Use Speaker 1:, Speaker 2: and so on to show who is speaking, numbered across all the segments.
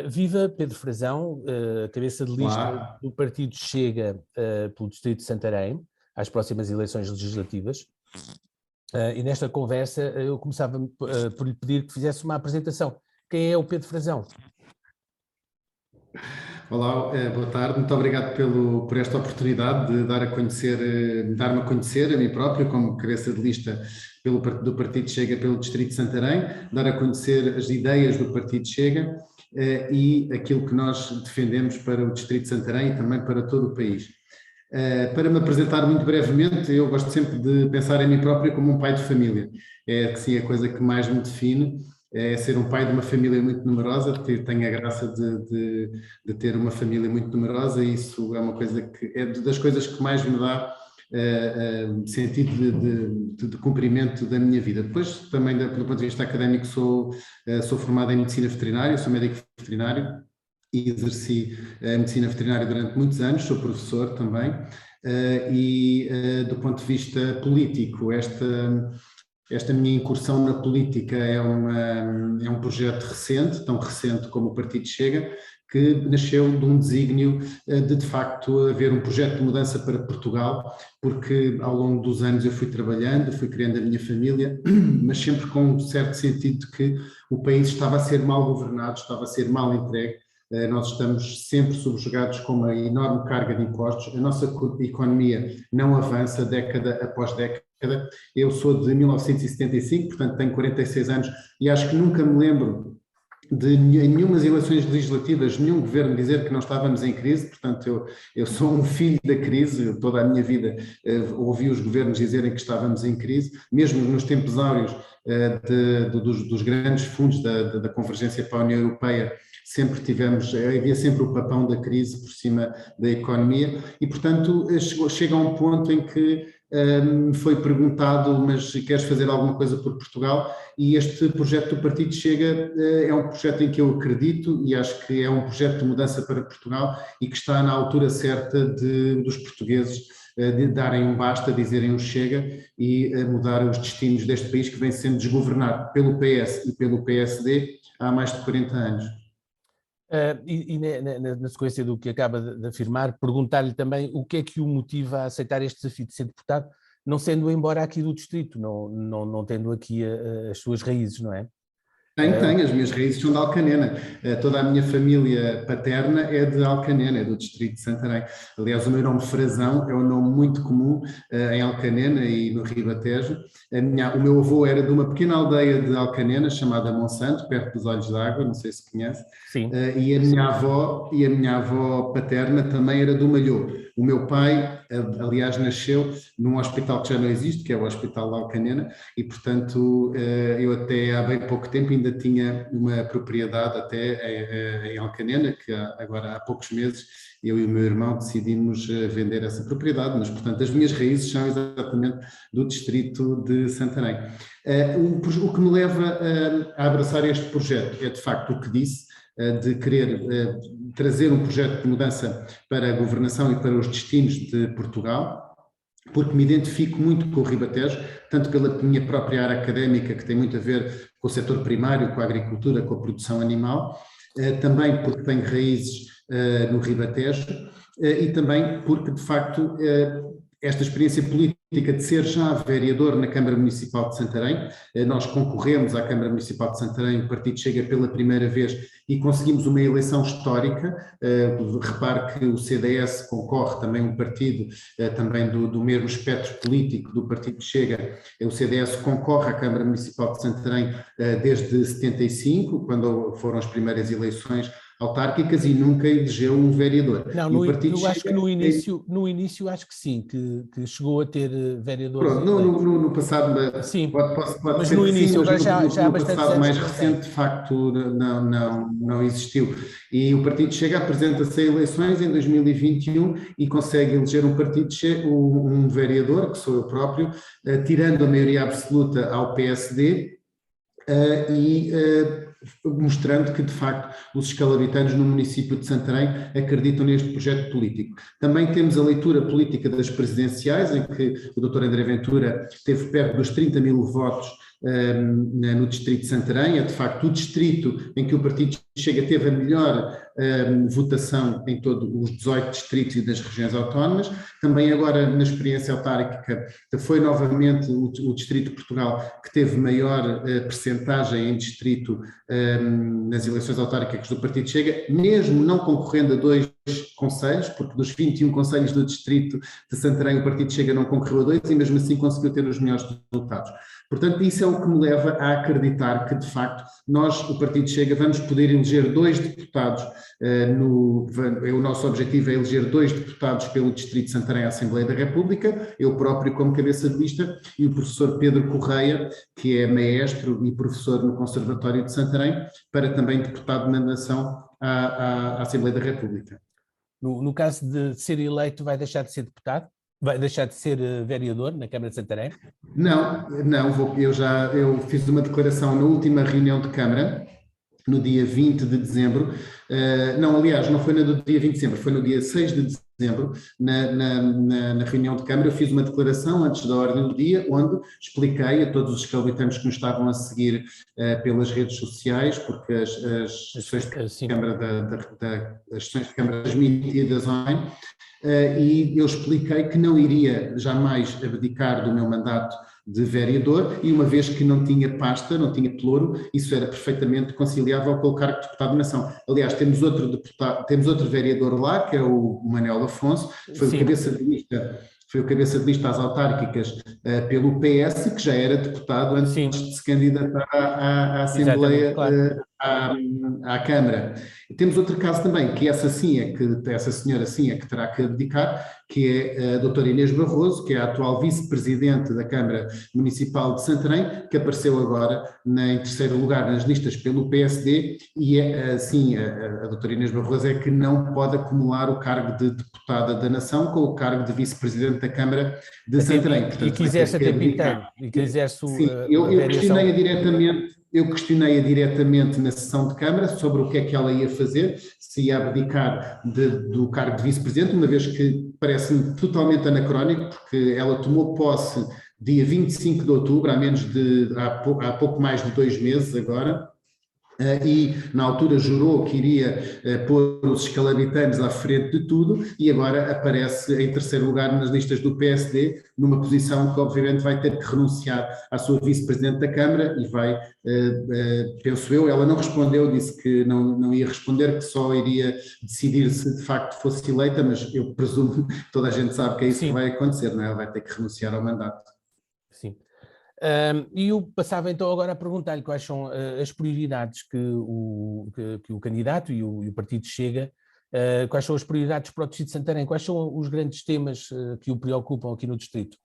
Speaker 1: Viva Pedro Frazão, cabeça de lista
Speaker 2: Olá.
Speaker 1: do Partido Chega pelo Distrito de Santarém, às próximas eleições legislativas. E nesta conversa eu começava por lhe pedir que fizesse uma apresentação. Quem é o Pedro Frazão?
Speaker 2: Olá, boa tarde. Muito obrigado por esta oportunidade de dar-me a conhecer a mim próprio como cabeça de lista do Partido Chega pelo Distrito de Santarém, dar a conhecer as ideias do Partido Chega e aquilo que nós defendemos para o Distrito de Santarém e também para todo o país. Para me apresentar muito brevemente, eu gosto sempre de pensar em mim próprio como um pai de família. É sim a coisa que mais me define, é ser um pai de uma família muito numerosa, tenho a graça de ter uma família muito numerosa e isso é uma coisa que é das coisas que mais me dá sentido de cumprimento da minha vida. Depois, também do ponto de vista académico, sou formado em Medicina Veterinária, sou médico veterinário e exerci a Medicina Veterinária durante muitos anos, sou professor também, e do ponto de vista político, esta minha incursão na política é um projeto recente, tão recente como o Partido Chega, que nasceu de um desígnio de facto haver um projeto de mudança para Portugal, porque ao longo dos anos eu fui trabalhando, fui criando a minha família, mas sempre com um certo sentido de que o país estava a ser mal governado, estava a ser mal entregue. Nós estamos sempre subjugados com uma enorme carga de impostos, a nossa economia não avança década após década. Eu sou de 1975, portanto tenho 46 anos e acho que nunca me lembro de nenhumas eleições legislativas, nenhum governo dizer que não estávamos em crise, portanto eu sou um filho da crise, toda a minha vida ouvi os governos dizerem que estávamos em crise, mesmo nos tempos áureos dos grandes fundos da Convergência para a União Europeia, havia sempre o papão da crise por cima da economia e, portanto, chega a um ponto em que me foi perguntado, mas queres fazer alguma coisa por Portugal? E este projeto do Partido Chega é um projeto em que eu acredito e acho que é um projeto de mudança para Portugal e que está na altura certa dos portugueses de darem um basta, dizerem um chega e mudar os destinos deste país que vem sendo desgovernado pelo PS e pelo PSD há mais de 40 anos.
Speaker 1: Na sequência do que acaba de afirmar, perguntar-lhe também o que é que o motiva a aceitar este desafio de ser deputado, não sendo embora aqui do distrito, não tendo aqui as suas raízes, não é?
Speaker 2: Tenho, as minhas raízes são de Alcanena, toda a minha família paterna é de Alcanena, é do distrito de Santarém. Aliás, o meu nome Frazão é um nome muito comum em Alcanena e no Ribatejo. O meu avô era de uma pequena aldeia de Alcanena chamada Monsanto, perto dos Olhos d'Água, não sei se conhece.
Speaker 1: Sim.
Speaker 2: E a minha avó paterna também era do Malhô. O meu pai, aliás, nasceu num hospital que já não existe, que é o Hospital de Alcanena, e, portanto, eu até há bem pouco tempo ainda tinha uma propriedade até em Alcanena, que agora há poucos meses eu e o meu irmão decidimos vender essa propriedade, mas, portanto, as minhas raízes são exatamente do distrito de Santarém. O que me leva a abraçar este projeto é, de facto, o que disse, de querer trazer um projeto de mudança para a governação e para os destinos de Portugal, porque me identifico muito com o Ribatejo, tanto pela minha própria área académica, que tem muito a ver com o setor primário, com a agricultura, com a produção animal, também porque tenho raízes no Ribatejo e também porque, de facto, esta experiência política de ser já vereador na Câmara Municipal de Santarém, nós concorremos à Câmara Municipal de Santarém, o Partido Chega pela primeira vez e conseguimos uma eleição histórica. Repare que o CDS concorre também, um partido também do mesmo espectro político do Partido Chega, o CDS concorre à Câmara Municipal de Santarém desde 75, quando foram as primeiras eleições autárquicas e nunca elegeu um vereador.
Speaker 1: Não, eu acho que no início acho que sim, que chegou a ter vereadores.
Speaker 2: Pronto, no passado,
Speaker 1: sim,
Speaker 2: pode
Speaker 1: mas
Speaker 2: ser
Speaker 1: no
Speaker 2: que
Speaker 1: início,
Speaker 2: sim,
Speaker 1: agora
Speaker 2: mas
Speaker 1: já há
Speaker 2: no
Speaker 1: bastante
Speaker 2: passado
Speaker 1: anos
Speaker 2: mais
Speaker 1: que não
Speaker 2: recente,
Speaker 1: tem.
Speaker 2: de facto, não existiu. E o Partido Chega apresenta-se a eleições em 2021 e consegue eleger um vereador, que sou eu próprio, tirando a maioria absoluta ao PSD, mostrando que, de facto, os escalabitanos no município de Santarém acreditam neste projeto político. Também temos a leitura política das presidenciais, em que o Dr. André Ventura teve perto dos 30.000 votos no distrito de Santarém, é de facto o distrito em que o Partido Chega teve a melhor votação em todos os 18 distritos e das regiões autónomas. Também agora na experiência autárquica foi novamente o Distrito de Portugal que teve maior percentagem em distrito nas eleições autárquicas do Partido Chega, mesmo não concorrendo a 2 conselhos, porque dos 21 conselhos do distrito de Santarém o Partido Chega não concorreu a 2 e mesmo assim conseguiu ter os melhores resultados. Portanto, isso é o que me leva a acreditar que, de facto, nós, o Partido Chega, vamos poder eleger 2 deputados, o nosso objetivo é eleger 2 deputados pelo Distrito de Santarém à Assembleia da República, eu próprio como cabeça de lista e o professor Pedro Correia, que é maestro e professor no Conservatório de Santarém, para também deputado na nação à Assembleia da República.
Speaker 1: No caso de ser eleito, vai deixar de ser deputado? Vai deixar de ser vereador na Câmara de Santarém?
Speaker 2: Não, eu fiz uma declaração na última reunião de Câmara, no dia 20 de dezembro, não, aliás, não foi no dia 20 de dezembro, foi no dia 6 de dezembro, na reunião de Câmara, eu fiz uma declaração antes da ordem do dia, onde expliquei a todos os escalvitantes que nos estavam a seguir pelas redes sociais, porque as sessões de Câmara as sessões de Câmara transmitidas online, e eu expliquei que não iria jamais abdicar do meu mandato de vereador e uma vez que não tinha pasta, não tinha pelouro, isso era perfeitamente conciliável com o cargo de deputado de nação. Aliás, temos outro vereador lá, que é o Manuel Afonso, foi o cabeça de lista às autárquicas pelo PS, que já era deputado antes de se candidatar à Assembleia, claro. à Câmara. E temos outro caso também, que essa senhora sim é que terá que abdicar, que é a doutora Inês Barroso, que é a atual vice-presidente da Câmara Municipal de Santarém, que apareceu agora em terceiro lugar nas listas pelo PSD, e a doutora Inês Barroso é que não pode acumular o cargo de deputada da Nação com o cargo de vice-presidente da Câmara de Santarém.
Speaker 1: Portanto, e que exerce a tempo inteiro.
Speaker 2: Sim, eu questionei-a diretamente na sessão de Câmara sobre o que é que ela ia fazer, se ia abdicar do cargo de vice-presidente, uma vez que parece-me totalmente anacrónico, porque ela tomou posse dia 25 de outubro, há pouco mais de 2 meses agora, e na altura jurou que iria pôr os escalabitanos à frente de tudo e agora aparece em terceiro lugar nas listas do PSD, numa posição que obviamente vai ter que renunciar à sua vice-presidente da Câmara e vai, penso eu, ela não respondeu, disse que não ia responder, que só iria decidir se de facto fosse eleita, mas eu presumo que toda a gente sabe que é isso Sim. que vai acontecer, não é? Ela vai ter que renunciar ao mandato.
Speaker 1: Sim. E eu passava então agora a perguntar-lhe quais são as prioridades que o candidato e o partido Chega, quais são as prioridades para o Distrito de Santarém, quais são os grandes temas que o preocupam aqui no Distrito?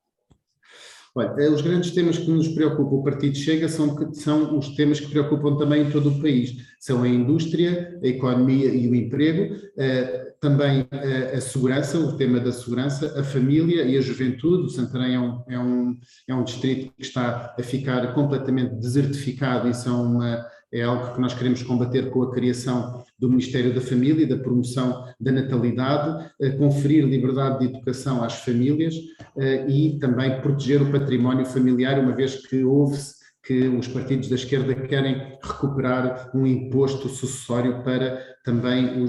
Speaker 2: Olha, os grandes temas que nos preocupam o Partido Chega são os temas que preocupam também todo o país. São a indústria, a economia e o emprego, também a segurança, o tema da segurança, a família e a juventude. O Santarém é um distrito que está a ficar completamente desertificado e é algo que nós queremos combater com a criação do Ministério da Família e da promoção da natalidade, conferir liberdade de educação às famílias e também proteger o património familiar, uma vez que ouve-se que os partidos da esquerda querem recuperar um imposto sucessório para também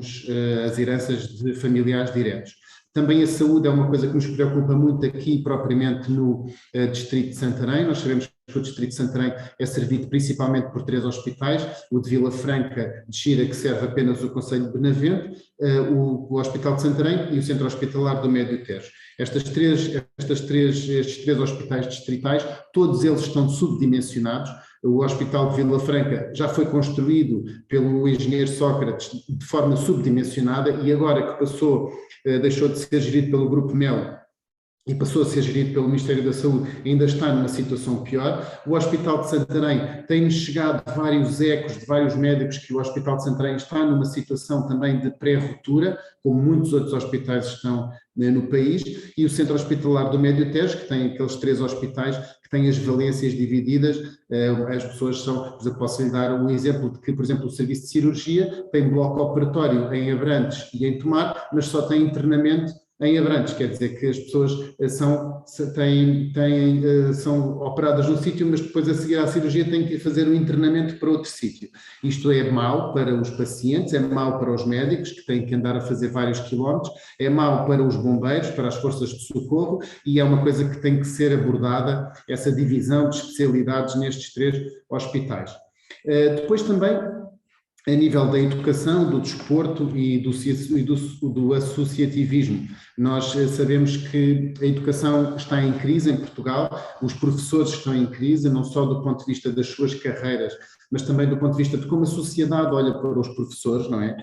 Speaker 2: as heranças de familiares diretos. Também a saúde é uma coisa que nos preocupa muito aqui, propriamente no Distrito de Santarém. Nós sabemos que o Distrito de Santarém é servido principalmente por 3 hospitais, o de Vila Franca de Xira, que serve apenas o concelho de Benavente, o Hospital de Santarém e o Centro Hospitalar do Médio Tejo. Estes três hospitais distritais, todos eles estão subdimensionados. O Hospital de Vila Franca já foi construído pelo engenheiro Sócrates de forma subdimensionada e agora que deixou de ser gerido pelo Grupo Melo e passou a ser gerido pelo Ministério da Saúde, ainda está numa situação pior. O Hospital de Santarém tem-nos chegado vários ecos de vários médicos que o Hospital de Santarém está numa situação também de pré-ruptura, como muitos outros hospitais estão no país, e o Centro Hospitalar do Médio Tejo, que tem aqueles 3 hospitais que têm as valências divididas. As pessoas por exemplo, posso lhe dar um exemplo de que, por exemplo, o serviço de cirurgia tem bloco operatório em Abrantes e em Tomar, mas só tem internamento em Abrantes, quer dizer que as pessoas são operadas num sítio, mas depois a seguir à cirurgia têm que fazer um internamento para outro sítio. Isto é mau para os pacientes, é mau para os médicos, que têm que andar a fazer vários quilómetros, é mau para os bombeiros, para as forças de socorro, e é uma coisa que tem que ser abordada, essa divisão de especialidades nestes 3 hospitais. Depois também, a nível da educação, do desporto e do associativismo. Nós sabemos que a educação está em crise em Portugal, os professores estão em crise, não só do ponto de vista das suas carreiras, mas também do ponto de vista de como a sociedade olha para os professores, não é?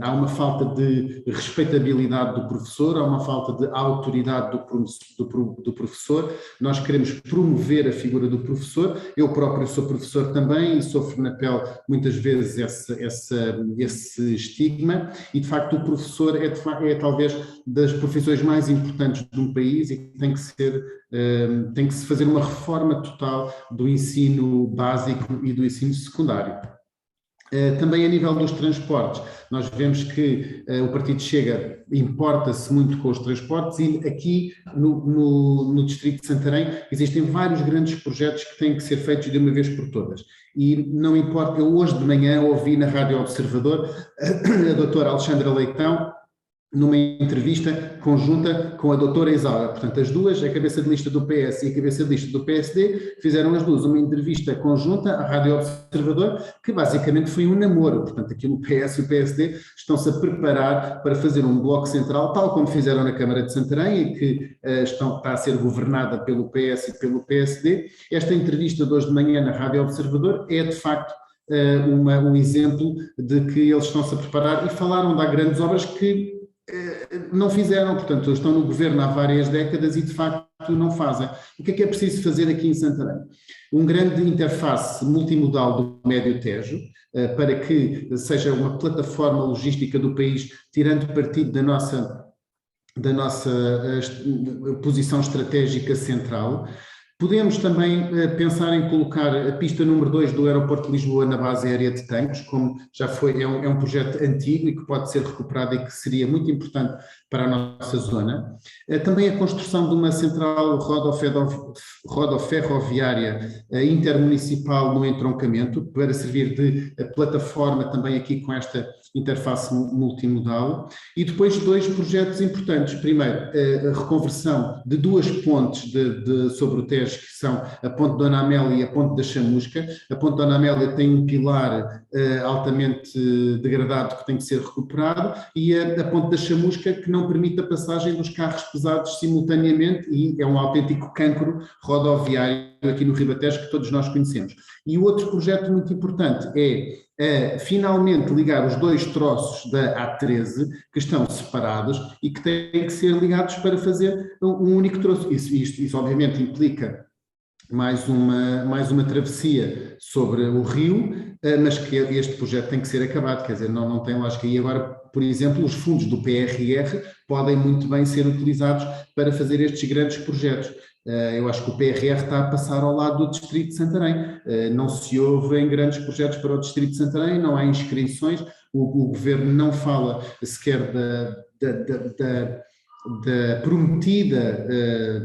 Speaker 2: Há uma falta de respeitabilidade do professor, há uma falta de autoridade do professor. Nós queremos promover a figura do professor. Eu próprio sou professor também e sofro na pele muitas vezes esse estigma, e de facto o professor é talvez das profissões mais importantes de um país, e tem que se fazer uma reforma total do ensino básico e do ensino secundário. Também a nível dos transportes, nós vemos que o Partido Chega importa-se muito com os transportes, e aqui no Distrito de Santarém existem vários grandes projetos que têm que ser feitos de uma vez por todas. E não importa, eu hoje de manhã ouvi na Rádio Observador a doutora Alexandra Leitão, numa entrevista conjunta com a doutora Isaura. Portanto, as duas, a cabeça de lista do PS e a cabeça de lista do PSD, fizeram as duas uma entrevista conjunta à Rádio Observador, que basicamente foi um namoro. Portanto, aqui o PS e o PSD estão-se a preparar para fazer um bloco central, tal como fizeram na Câmara de Santarém, e que está a ser governada pelo PS e pelo PSD. Esta entrevista de hoje de manhã na Rádio Observador é, de facto, um exemplo de que eles estão-se a preparar, e falaram de grandes obras que não fizeram, portanto, estão no governo há várias décadas e de facto não fazem. O que é preciso fazer aqui em Santarém? Um grande interface multimodal do Médio Tejo, para que seja uma plataforma logística do país, tirando partido da nossa posição estratégica central. Podemos também pensar em colocar a pista número 2 do aeroporto de Lisboa na base aérea de Tancos, como já foi, é um projeto antigo e que pode ser recuperado e que seria muito importante para a nossa zona. Também a construção de uma central rodoferroviária intermunicipal no entroncamento, para servir de plataforma também aqui com esta interface multimodal. E depois 2 projetos importantes. Primeiro, a reconversão de 2 pontes sobre o Tejo, que são a Ponte Dona Amélia e a Ponte da Chamusca. A Ponte Dona Amélia tem um pilar altamente degradado que tem que ser recuperado, e a Ponte da Chamusca, que não permite a passagem dos carros pesados simultaneamente, e é um autêntico cancro rodoviário aqui no Ribatejo que todos nós conhecemos. E o outro projeto muito importante é finalmente ligar os 2 troços da A13 que estão separados e que têm que ser ligados para fazer um único troço. Isso obviamente implica mais uma travessia sobre o rio, mas que este projeto tem que ser acabado, quer dizer, não tem lógica. E agora, por exemplo, os fundos do PRR podem muito bem ser utilizados para fazer estes grandes projetos. Eu acho que o PRR está a passar ao lado do Distrito de Santarém. Não se ouve em grandes projetos para o Distrito de Santarém, não há inscrições, o Governo não fala sequer da prometida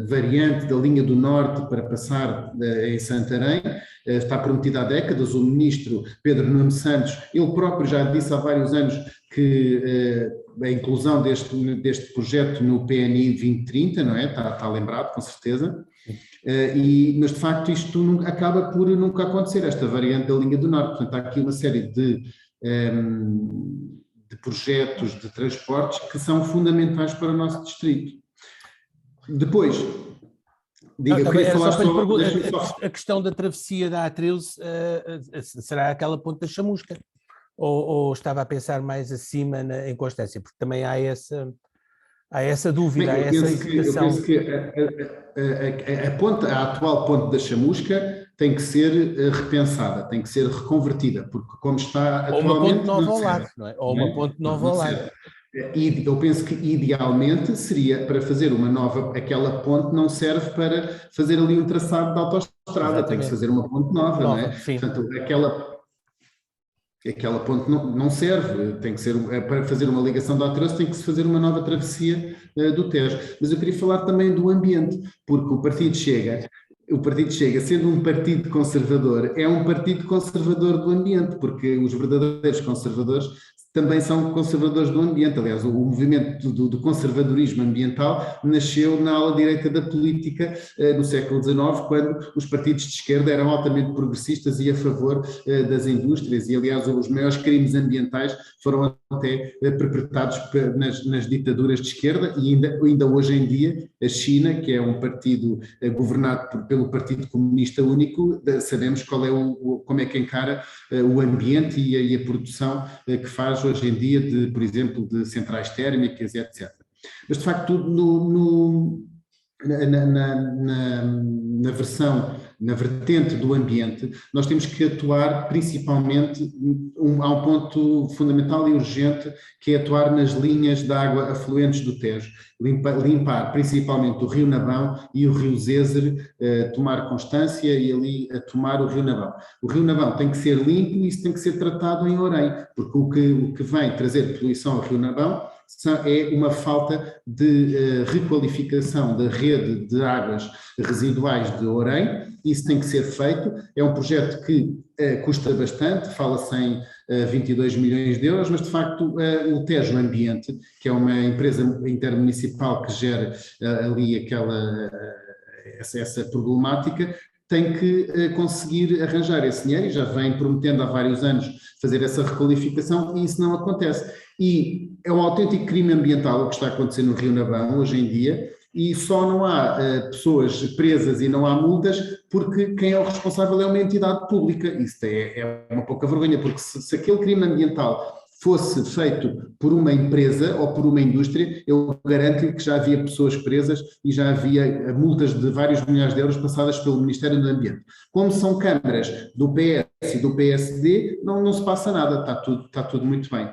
Speaker 2: variante da linha do Norte para passar em Santarém. Está prometida há décadas. O ministro Pedro Nuno Santos, ele próprio já disse há vários anos que a inclusão deste projeto no PNI 2030, não é? Está lembrado, com certeza. Mas de facto isto acaba por nunca acontecer, esta variante da linha do Norte. Portanto, há aqui uma série de projetos de transportes que são fundamentais para o nosso distrito. Depois, eu queria falar
Speaker 1: a questão da travessia da A13 será aquela ponte da Chamusca? Ou estava a pensar mais acima em Constância? Porque também há essa dúvida, há essa hesitação.
Speaker 2: Eu penso que a atual ponte da Chamusca tem que ser repensada, tem que ser reconvertida, porque como está atualmente...
Speaker 1: Ou uma ponte nova ao lado, não é? Ou uma ponte nova ao lado.
Speaker 2: Eu penso que idealmente seria para fazer aquela ponte não serve para fazer ali um traçado de autoestrada, tem que fazer uma ponte nova, não é?
Speaker 1: Sim.
Speaker 2: Portanto, aquela ponte não serve, tem que ser, para fazer uma ligação de Altroço tem que se fazer uma nova travessia do Tejo. Mas eu queria falar também do ambiente, porque o Partido Chega, sendo um partido conservador, é um partido conservador do ambiente, porque os verdadeiros conservadores também são conservadores do ambiente. Aliás, o movimento do conservadorismo ambiental nasceu na ala direita da política no século XIX, quando os partidos de esquerda eram altamente progressistas e a favor das indústrias, e aliás os maiores crimes ambientais foram até perpetrados nas ditaduras de esquerda, e ainda hoje em dia a China, que é um partido governado pelo Partido Comunista Único, sabemos como é que encara o ambiente e a produção que faz hoje em dia, por exemplo, de centrais térmicas e etc. Mas, de facto, na vertente do ambiente, nós temos que atuar principalmente, há um ponto fundamental e urgente, que é atuar nas linhas de água afluentes do Tejo, limpar principalmente o Rio Nabão e o Rio Zézer, tomar Constância e ali tomar o Rio Nabão. O Rio Nabão tem que ser limpo e isso tem que ser tratado em Orem, porque o que vem trazer poluição ao Rio Nabão é uma falta de requalificação da rede de águas residuais de Orem. Isso tem que ser feito. É um projeto que custa bastante, fala-se em 22 milhões de euros, mas de facto o Tejo Ambiente, que é uma empresa intermunicipal que gera ali essa problemática, tem que conseguir arranjar esse dinheiro, e já vem prometendo há vários anos fazer essa requalificação, e isso não acontece. E é um autêntico crime ambiental o que está a acontecer no Rio Nabão hoje em dia, e só não há pessoas presas e não há multas porque quem é o responsável é uma entidade pública. Isso é uma pouca vergonha, porque se aquele crime ambiental fosse feito por uma empresa ou por uma indústria, eu garanto-lhe que já havia pessoas presas e já havia multas de vários milhares de euros passadas pelo Ministério do Ambiente. Como são câmaras do PS e do PSD, não se passa nada, está tudo muito bem.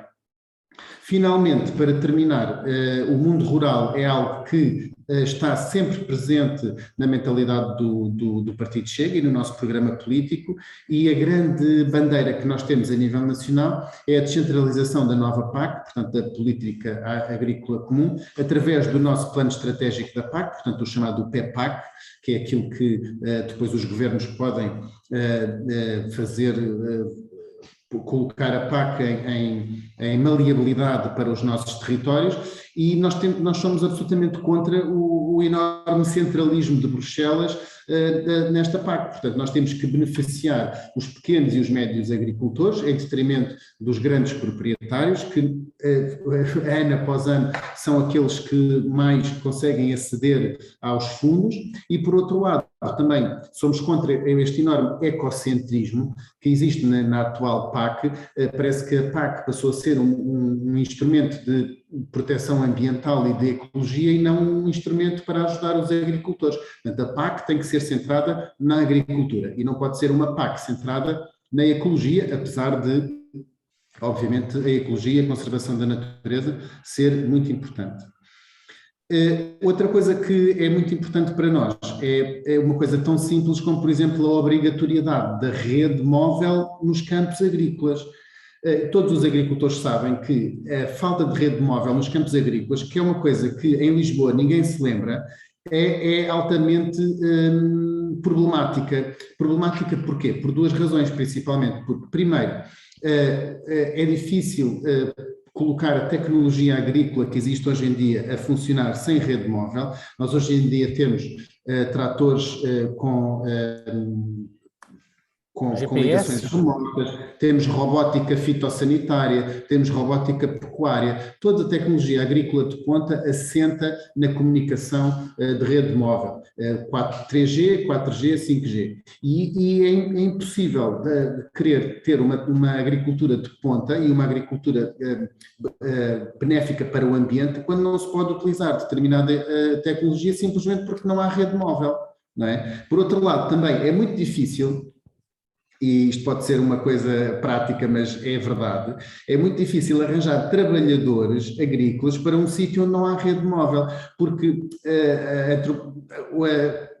Speaker 2: Finalmente, para terminar, o mundo rural é algo que está sempre presente na mentalidade do Partido Chega e no nosso programa político, e a grande bandeira que nós temos a nível nacional é a descentralização da nova PAC, portanto da Política Agrícola Comum, através do nosso plano estratégico da PAC, portanto o chamado PEPAC, que é aquilo que depois os governos podem fazer, colocar a PAC em maleabilidade para os nossos territórios, e nós somos absolutamente contra o enorme centralismo de Bruxelas nesta PAC. Portanto, nós temos que beneficiar os pequenos e os médios agricultores em detrimento dos grandes proprietários, que ano após ano são aqueles que mais conseguem aceder aos fundos, e por outro lado também somos contra este enorme ecocentrismo que existe na atual PAC. Parece que a PAC passou a ser um instrumento de proteção ambiental e de ecologia e não um instrumento para ajudar os agricultores. Portanto, a PAC tem que ser centrada na agricultura e não pode ser uma PAC centrada na ecologia, apesar de, obviamente, a ecologia e a conservação da natureza ser muito importante. Outra coisa que é muito importante para nós é uma coisa tão simples como, por exemplo, a obrigatoriedade da rede móvel nos campos agrícolas. Todos os agricultores sabem que a falta de rede móvel nos campos agrícolas, que é uma coisa que em Lisboa ninguém se lembra, é altamente problemática. Problemática porquê? Por duas razões, principalmente. Porque, primeiro, é difícil colocar a tecnologia agrícola que existe hoje em dia a funcionar sem rede móvel. Nós hoje em dia temos tratores com ligações remotas, temos robótica fitossanitária, temos robótica pecuária, toda a tecnologia agrícola de ponta assenta na comunicação de rede móvel, 3G, 4G, 5G. E é impossível querer ter uma agricultura de ponta e uma agricultura benéfica para o ambiente quando não se pode utilizar determinada tecnologia simplesmente porque não há rede móvel, não é? Por outro lado, também é muito difícil, e isto pode ser uma coisa prática, mas é verdade, é muito difícil arranjar trabalhadores agrícolas para um sítio onde não há rede móvel, porque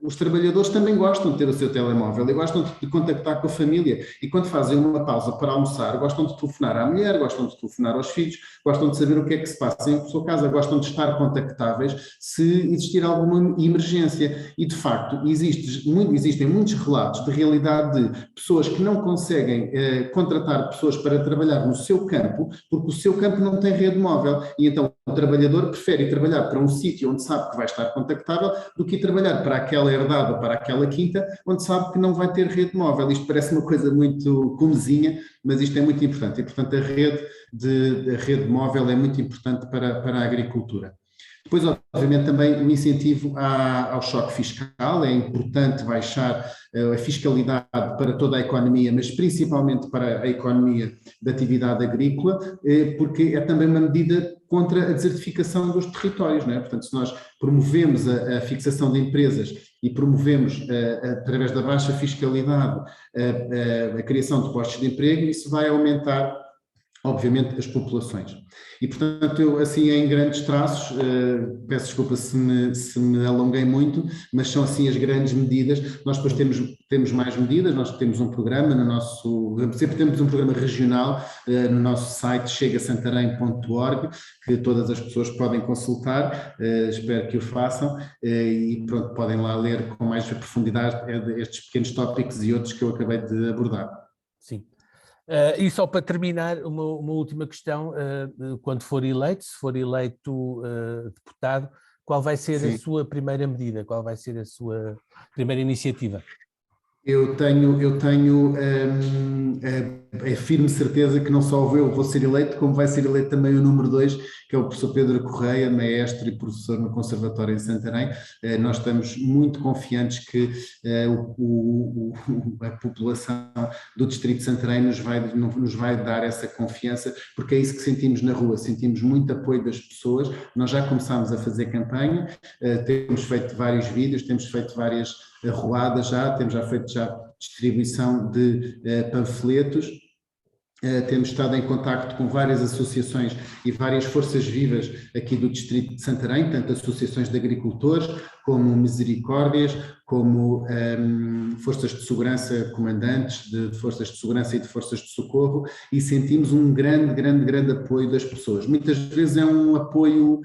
Speaker 2: os trabalhadores também gostam de ter o seu telemóvel e gostam de contactar com a família. E quando fazem uma pausa para almoçar, gostam de telefonar à mulher, gostam de telefonar aos filhos, gostam de saber o que é que se passa em sua casa, gostam de estar contactáveis se existir alguma emergência. E, de facto, existem muitos relatos de realidade de pessoas que não conseguem contratar pessoas para trabalhar no seu campo, porque o seu campo não tem rede móvel. E então o trabalhador prefere ir trabalhar para um sítio onde sabe que vai estar contactável do que ir trabalhar para aquela herdade ou para aquela quinta onde sabe que não vai ter rede móvel. Isto parece uma coisa muito comezinha, mas isto é muito importante. E, portanto, a rede móvel é muito importante para a agricultura. Depois, obviamente, também o incentivo ao choque fiscal. É importante baixar a fiscalidade para toda a economia, mas principalmente para a economia da atividade agrícola, porque é também uma medida contra a desertificação dos territórios, não é? Portanto, se nós promovemos a fixação de empresas e promovemos, através da baixa fiscalidade, a criação de postos de emprego, isso vai aumentar, obviamente, as populações. E, portanto, eu, assim, em grandes traços, peço desculpa se me alonguei muito, mas são, assim, as grandes medidas. Nós depois temos mais medidas, nós temos um programa sempre temos um programa regional no nosso site chegasantarém.org, que todas as pessoas podem consultar, espero que o façam, e pronto, podem lá ler com mais profundidade estes pequenos tópicos e outros que eu acabei de abordar.
Speaker 1: Sim. E só para terminar, uma última questão, quando for eleito, se for eleito deputado, qual vai ser a sua primeira medida, qual vai ser a sua primeira iniciativa?
Speaker 2: Eu tenho a firme certeza que não só eu vou ser eleito, como vai ser eleito também o número 2, que é o professor Pedro Correia, maestro e professor no Conservatório de Santarém. Nós estamos muito confiantes que a população do Distrito de Santarém nos vai dar essa confiança, porque é isso que sentimos na rua, sentimos muito apoio das pessoas. Nós já começámos a fazer campanha, temos feito vários vídeos, temos feito várias arruadas temos já feito distribuição de panfletos, temos estado em contacto com várias associações e várias forças vivas aqui do Distrito de Santarém, tanto associações de agricultores, como misericórdias, como forças de segurança, comandantes de forças de segurança e de forças de socorro, e sentimos um grande apoio das pessoas. Muitas vezes é um apoio,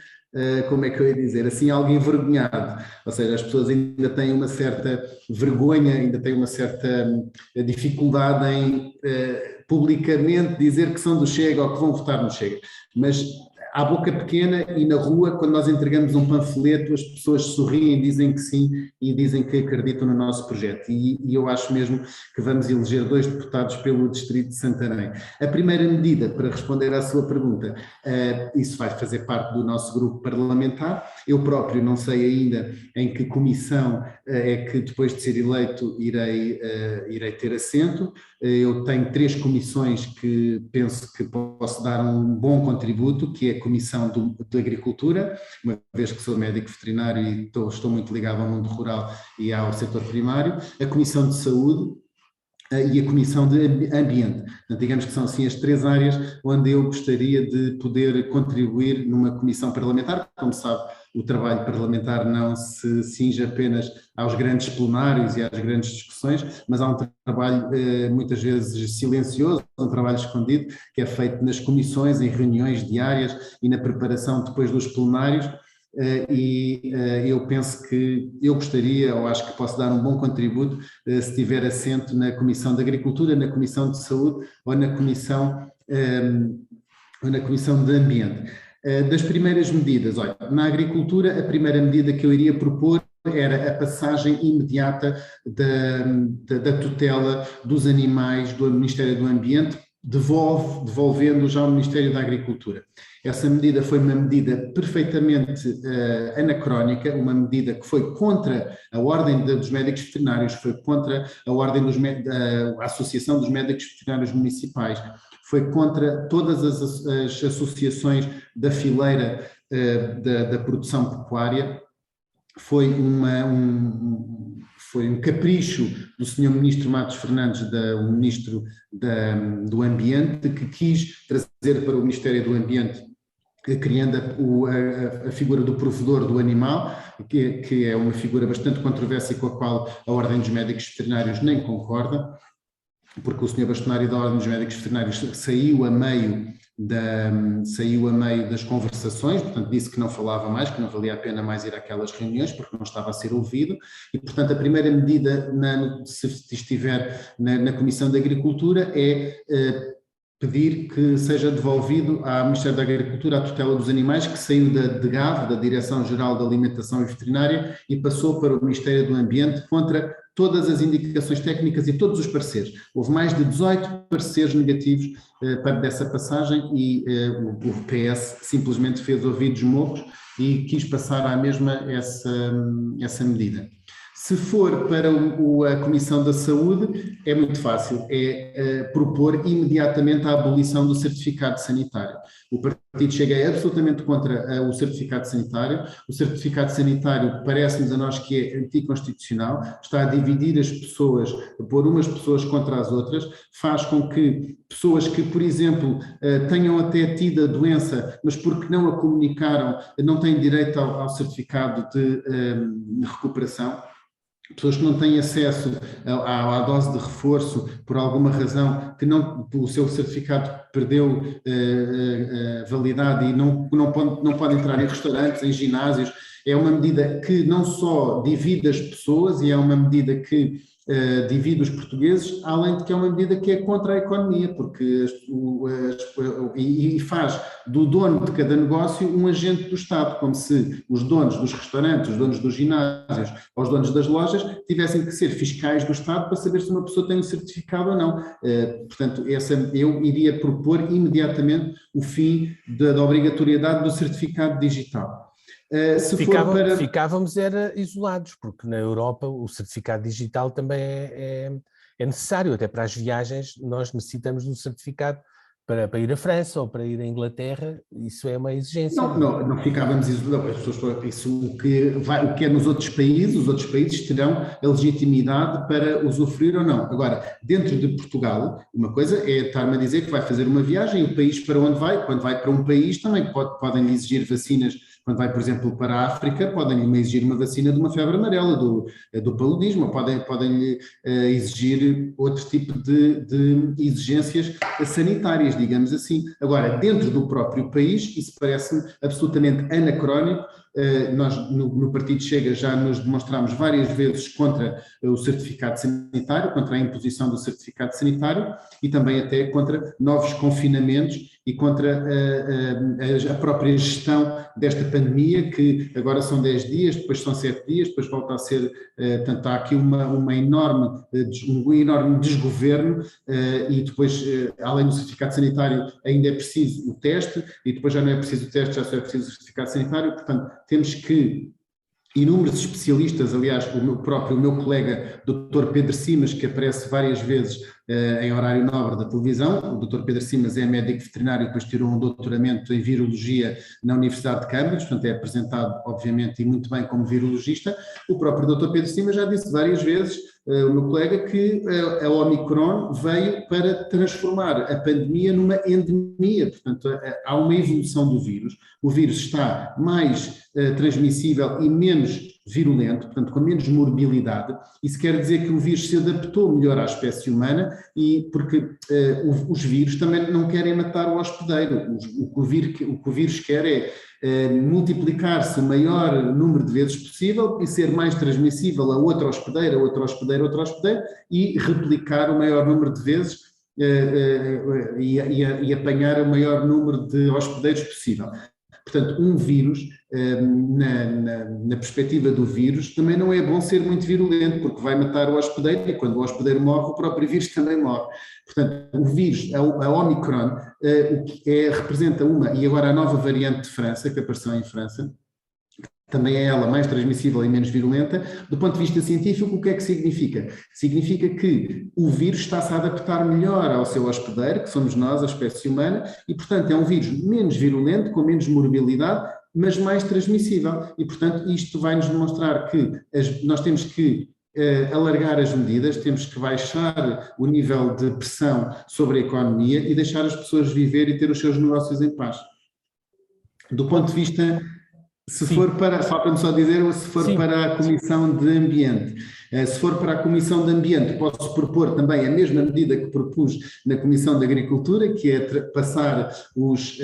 Speaker 2: como é que eu ia dizer, assim, algo envergonhado, ou seja, as pessoas ainda têm uma certa vergonha, ainda têm uma certa dificuldade em publicamente dizer que são do Chega ou que vão votar no Chega, mas à boca pequena e na rua, quando nós entregamos um panfleto, as pessoas sorriem, dizem que sim e dizem que acreditam no nosso projeto. E eu acho mesmo que vamos eleger 2 deputados pelo Distrito de Santarém. A primeira medida, para responder à sua pergunta, isso vai fazer parte do nosso grupo parlamentar. Eu próprio não sei ainda em que comissão é que, depois de ser eleito, irei ter assento. Eu tenho 3 comissões que penso que posso dar um bom contributo, que é a Comissão de Agricultura, uma vez que sou médico veterinário e estou muito ligado ao mundo rural e ao setor primário, a Comissão de Saúde e a Comissão de Ambiente. Portanto, digamos que são assim as 3 áreas onde eu gostaria de poder contribuir numa comissão parlamentar. Como sabe, o trabalho parlamentar não se cinge apenas aos grandes plenários e às grandes discussões, mas há um trabalho muitas vezes silencioso, um trabalho escondido, que é feito nas comissões, em reuniões diárias e na preparação depois dos plenários. Eu penso que eu gostaria, ou acho que posso dar um bom contributo, se tiver assento na Comissão de Agricultura, na Comissão de Saúde ou na Comissão de Ambiente. Das primeiras medidas, olha, na agricultura, a primeira medida que eu iria propor era a passagem imediata da tutela dos animais do Ministério do Ambiente, devolvendo já ao Ministério da Agricultura. Essa medida foi uma medida perfeitamente anacrónica, uma medida que foi contra a Ordem dos Médicos Veterinários, foi contra a Ordem a Associação dos Médicos Veterinários Municipais, foi contra todas as associações da fileira da produção pecuária. Foi um capricho do Sr. Ministro Matos Fernandes, o Ministro do Ambiente, que quis trazer para o Ministério do Ambiente criando a figura do provedor do animal, que é uma figura bastante controversa e com a qual a Ordem dos Médicos Veterinários nem concorda, porque o Sr. Bastonário da Ordem dos Médicos Veterinários saiu a meio das conversações, portanto disse que não falava mais, que não valia a pena mais ir àquelas reuniões, porque não estava a ser ouvido, e portanto a primeira medida, se estiver na Comissão de Agricultura, é pedir que seja devolvido ao Ministério da Agricultura a tutela dos animais, que saiu da DGAV, da Direção-Geral da Alimentação e Veterinária, e passou para o Ministério do Ambiente, contra todas as indicações técnicas e todos os pareceres. Houve mais de 18 pareceres negativos dessa passagem e o PS simplesmente fez ouvidos moucos e quis passar à mesma essa medida. Se for para a Comissão da Saúde, é muito fácil, é propor imediatamente a abolição do certificado sanitário. O Partido Chega é absolutamente contra o certificado sanitário. O certificado sanitário parece-nos a nós que é anticonstitucional, está a dividir as pessoas, a pôr umas pessoas contra as outras, faz com que pessoas que, por exemplo, tenham até tido a doença, mas porque não a comunicaram, não têm direito ao certificado de recuperação. Pessoas que não têm acesso à dose de reforço por alguma razão, que o seu certificado perdeu validade e não pode entrar em restaurantes, em ginásios. É uma medida que não só divide as pessoas e é uma medida que divide os portugueses, além de que é uma medida que é contra a economia, porque e faz do dono de cada negócio um agente do Estado, como se os donos dos restaurantes, os donos dos ginásios ou os donos das lojas tivessem que ser fiscais do Estado para saber se uma pessoa tem um certificado ou não. Portanto, eu iria propor imediatamente o fim da obrigatoriedade do certificado digital.
Speaker 1: Ficávamos isolados, porque na Europa o certificado digital também é necessário, até para as viagens nós necessitamos de um certificado para ir à França ou para ir à Inglaterra, isso é uma exigência.
Speaker 2: Não ficávamos isolados, o que é nos outros países, os outros países terão a legitimidade para usufruir ou não. Agora, dentro de Portugal, uma coisa é estar-me a dizer que vai fazer uma viagem e o país para onde vai, quando vai para um país também podem exigir vacinas. Quando vai, por exemplo, para a África, podem exigir uma vacina de uma febre amarela, do paludismo, podem exigir outro tipo de exigências sanitárias, digamos assim. Agora, dentro do próprio país, isso parece-me absolutamente anacrónico. Nós, no Partido Chega, já nos demonstramos várias vezes contra o certificado sanitário, contra a imposição do certificado sanitário e também até contra novos confinamentos e contra a própria gestão desta pandemia, que agora são 10 dias, depois são 7 dias, depois volta a ser, portanto, há aqui um enorme desgoverno e depois, além do certificado sanitário, ainda é preciso o teste e depois já não é preciso o teste, já só é preciso o certificado sanitário, portanto, temos que inúmeros especialistas, aliás, o meu colega Dr. Pedro Simas, que aparece várias vezes em horário nobre da televisão, o Dr. Pedro Simas é médico veterinário, depois tirou um doutoramento em virologia na Universidade de Cambridge, portanto é apresentado, obviamente, e muito bem como virologista. O próprio Dr. Pedro Simas já disse várias vezes, o meu colega, que a Omicron veio para transformar a pandemia numa endemia, portanto há uma evolução do vírus, o vírus está mais transmissível e menos virulento, portanto com menos morbilidade, isso quer dizer que o vírus se adaptou melhor à espécie humana e porque os vírus também não querem matar o hospedeiro, o que o vírus quer é multiplicar-se o maior número de vezes possível e ser mais transmissível a outro hospedeiro, e replicar o maior número de vezes e apanhar o maior número de hospedeiros possível. Portanto, um vírus, na perspectiva do vírus, também não é bom ser muito virulento, porque vai matar o hospedeiro e quando o hospedeiro morre, o próprio vírus também morre. Portanto, o vírus, a Omicron, representa e agora a nova variante de França, que apareceu em França, também é ela mais transmissível e menos virulenta. Do ponto de vista científico, o que é que significa? Significa que o vírus está-se a adaptar melhor ao seu hospedeiro, que somos nós, a espécie humana, e, portanto, é um vírus menos virulento, com menos morbilidade, mas mais transmissível. E, portanto, isto vai nos demonstrar que nós temos que alargar as medidas, temos que baixar o nível de pressão sobre a economia e deixar as pessoas viver e ter os seus negócios em paz. Do ponto de vista, se
Speaker 1: Sim.
Speaker 2: for para, falta-me só dizer, se for
Speaker 1: Sim.
Speaker 2: para a Comissão de Ambiente. Se for para a Comissão de Ambiente, posso propor também a mesma medida que propus na Comissão de Agricultura, que é passar os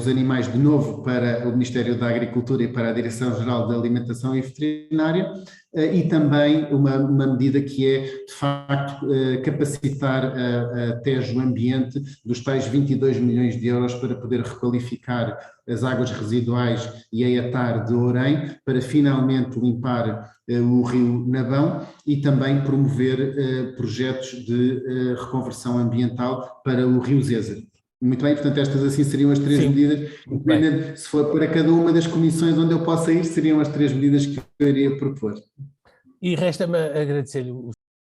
Speaker 2: animais de novo para o Ministério da Agricultura e para a Direção-Geral da Alimentação e Veterinária, e também uma medida que é, de facto, capacitar a TEjo Ambiente dos tais 22 milhões de euros para poder requalificar as águas residuais e a EATAR de Ourém, para finalmente limpar o rio Nabão e também promover projetos de reconversão ambiental para o rio Zézer. Muito bem, portanto, estas assim seriam as três
Speaker 1: Sim,
Speaker 2: medidas. Se for para cada uma das comissões onde eu possa ir, seriam as três medidas que eu iria propor.
Speaker 1: E resta-me agradecer-lhe o